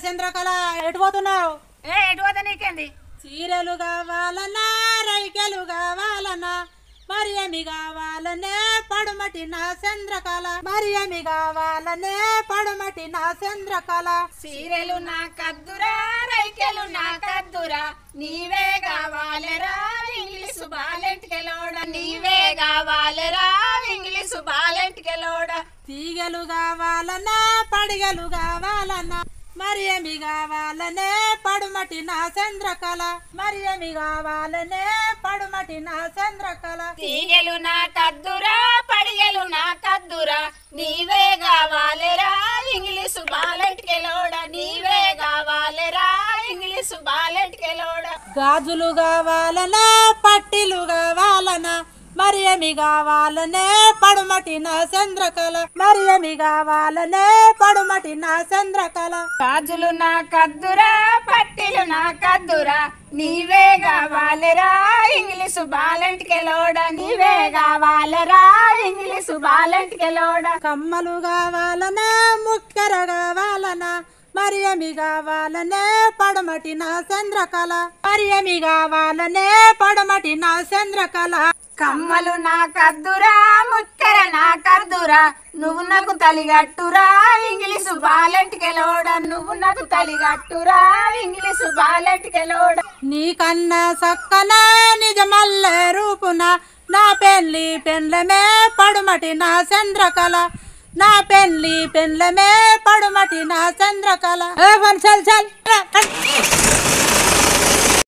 చంద్రకళ ఎటు పోతున్నావు? ఎటు పోతా నీకేంది? చీరలు కావాలన్నా రైకెలు కావాలన్నా మరి ఏమి కావాలనే పడుమటి నా చంద్రకళ మరి ఏమి కావాలనే పడుమటి నా చంద్రకళ. చీరలు నా కద్దురా రైకెలు నా కద్దురా నీవే కావాలరా ఇంగ్లీషు బాలెంటికెలోడ నీవే కావాలరా ఇంగ్లీషు బాలెంటికెలోడ. తీగలు కావాలన్నా పడిగలు కావాలన్నా మరి ఏమి కావాలనే పడుమటి నా చంద్రకళ మరి ఏమి కావాలనే పడుమటి నా చంద్రకళ. తీగలు నా కద్దురా పడిగలు నా కద్దురా నీవే కావాలరా ఇంగ్లీషు బాలెంటికెలోడ నీవే కావాలరా ఇంగ్లీషు బాలెంటికెలోడ. గాజులు కావాలనా పట్టీలు కావాలనా మరి ఏమి కావాలనే పడుమటి నా చంద్రకళ మరి ఏమి కావాలనే పడుమటి నా చంద్రకళ. గాజులు నా కద్దురా పట్టీలు నా కద్దురా నీవే కావాలరా ఇంగ్లీషు బాలెంటికెలోడ నీవే కావాలరా ఇంగ్లీషు బాలెంటికెలోడ. కమ్మలు కావాలనా ముక్కెర కావాలనా మరి ఏమి కావాలనే పడుమటి నా చంద్రకళ మరి ఏమి కావాలనే పడుమటి నా చంద్రకళ. కమ్మలు నా కద్దురా ముక్కర నా కద్దురా నువ్వు నాకు తలిగట్టురా ఇంగ్లీషు బాలెంటికెలోడ నువ్వు నాకు తలిగట్టురా ఇంగ్లీషు బాలెంటికెలోడ. నీకన్నా సక్కన నిజమల్ల రూపున నా పెండ్లమే పడుమటి నా చంద్రకళ నా పెండ్లమే పడుమటి నా చంద్రకళ. చల్ చల్